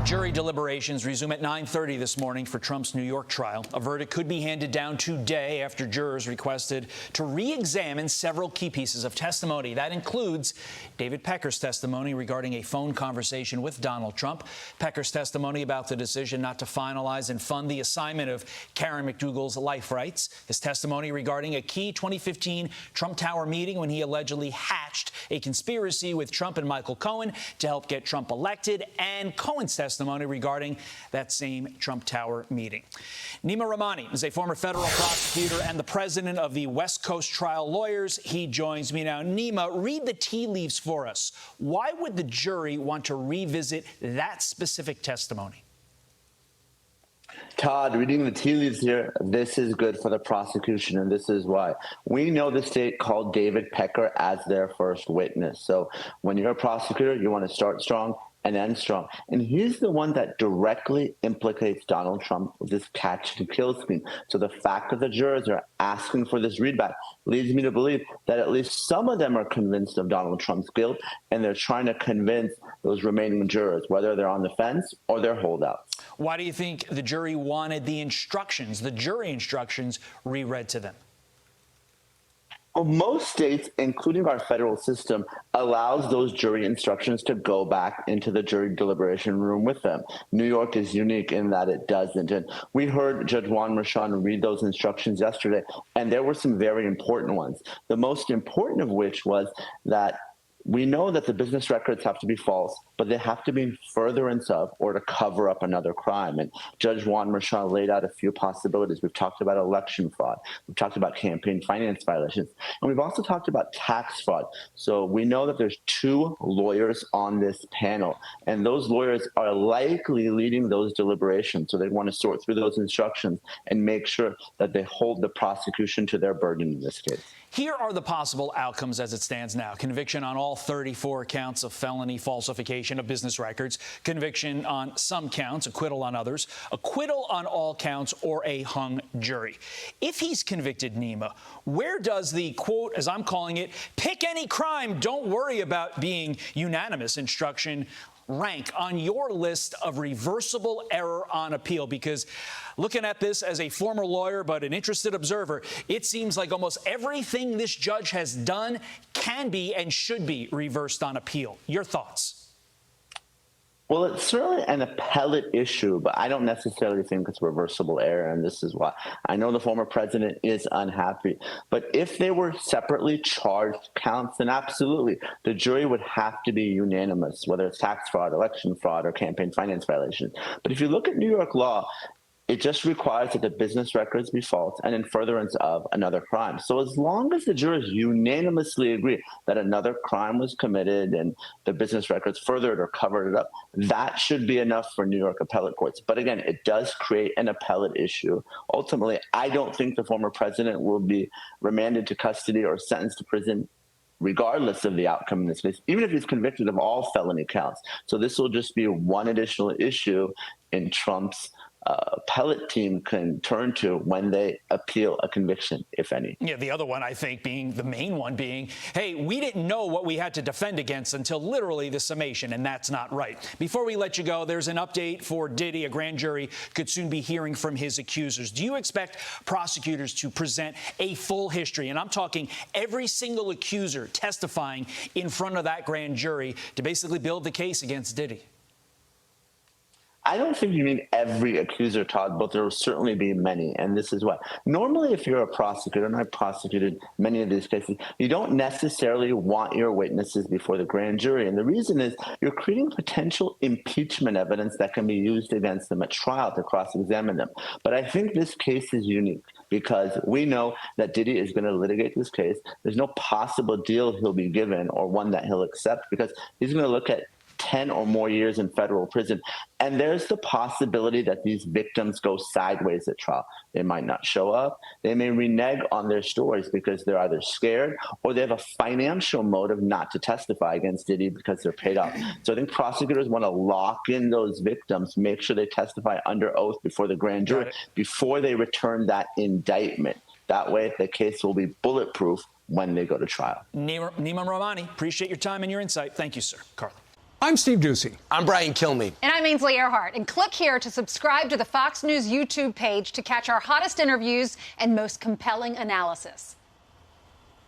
Jury deliberations resume at 9:30 this morning for Trump's New York trial. A verdict could be handed down today after jurors requested to re-examine several key pieces of testimony. That includes David Pecker's testimony regarding a phone conversation with Donald Trump, Pecker's testimony about the decision not to finalize and fund the assignment of Karen McDougal's life rights, his testimony regarding a key 2015 Trump Tower meeting when he allegedly hatched a conspiracy with Trump and Michael Cohen to help get Trump elected, and Cohen's testimony regarding that same Trump Tower meeting. Neama Rahmani is a former federal prosecutor and the president of the West Coast Trial Lawyers. He joins me now. Neama, read the tea leaves for us. Why would the jury want to revisit that specific testimony? Todd, reading the tea leaves here, this is good for the prosecution, and this is why. We know the state called David Pecker as their first witness. So when you're a prosecutor, you want to start strong and end strong. And he's the one that directly implicates Donald Trump with this catch-and-kill scheme. So the fact that the jurors are asking for this readback leads me to believe that at least some of them are convinced of Donald Trump's guilt, and they're trying to convince those remaining jurors, whether they're on the fence or they're holdouts. Why do you think the jury wanted the jury instructions, reread to them? Well, most states, including our federal system, allows those jury instructions to go back into the jury deliberation room with them. New York is unique in that it doesn't. And we heard Judge Juan Merchan read those instructions yesterday, and there were some very important ones. The most important of which was that we know that the business records have to be false, but they have to be in furtherance of or to cover up another crime. And Judge Juan Merchan laid out a few possibilities. We've talked about election fraud. We've talked about campaign finance violations. And we've also talked about tax fraud. So we know that there's 2 lawyers on this panel, and those lawyers are likely leading those deliberations. So they want to sort through those instructions and make sure that they hold the prosecution to their burden in this case. Here are the possible outcomes as it stands now. Conviction on all 34 counts of felony falsification of business records, conviction on some counts, acquittal on others, acquittal on all counts, or a hung jury. If he's convicted, Neama, where does the, quote, as I'm calling it, pick any crime, don't worry about being unanimous instruction rank on your list of reversible error on appeal? Because looking at this as a former lawyer but an interested observer, it seems like almost everything this judge has done can be and should be reversed on appeal. Your thoughts? Well, it's certainly an appellate issue, but I don't necessarily think it's reversible error, and this is why. I know the former president is unhappy, but if they were separately charged counts, then absolutely, the jury would have to be unanimous, whether it's tax fraud, election fraud, or campaign finance violations. But if you look at New York law, it just requires that the business records be false and in furtherance of another crime. So as long as the jurors unanimously agree that another crime was committed and the business records furthered or covered it up, that should be enough for New York appellate courts. But again, it does create an appellate issue. Ultimately, I don't think the former president will be remanded to custody or sentenced to prison regardless of the outcome in this case, even if he's convicted of all felony counts. So this will just be one additional issue in Trump's appellate team can turn to when they appeal a conviction, if any. Yeah, the other one, I think, being the main one being, hey, we didn't know what we had to defend against until literally the summation, and that's not right. Before we let you go, there's an update for Diddy. A grand jury could soon be hearing from his accusers. Do you expect prosecutors to present a full history? And I'm talking every single accuser testifying in front of that grand jury to basically build the case against Diddy? I don't think you mean every accuser, Todd, but there will certainly be many, and this is why. Normally, if you're a prosecutor, and I've prosecuted many of these cases, you don't necessarily want your witnesses before the grand jury, and the reason is you're creating potential impeachment evidence that can be used against them at trial to cross-examine them. But I think this case is unique because we know that Diddy is going to litigate this case. There's no possible deal he'll be given or one that he'll accept because he's going to look at 10 or more years in federal prison. And there's the possibility that these victims go sideways at trial. They might not show up. They may renege on their stories because they're either scared or they have a financial motive not to testify against Diddy because they're paid off. So I think prosecutors want to lock in those victims, make sure they testify under oath before the grand jury, before they return that indictment. That way, the case will be bulletproof when they go to trial. Neama Rahmani, appreciate your time and your insight. Thank you, sir. Carla. I'm Steve Ducey. I'm Brian Kilmeade. And I'm Ainsley Earhart. And click here to subscribe to the Fox News YouTube page to catch our hottest interviews and most compelling analysis.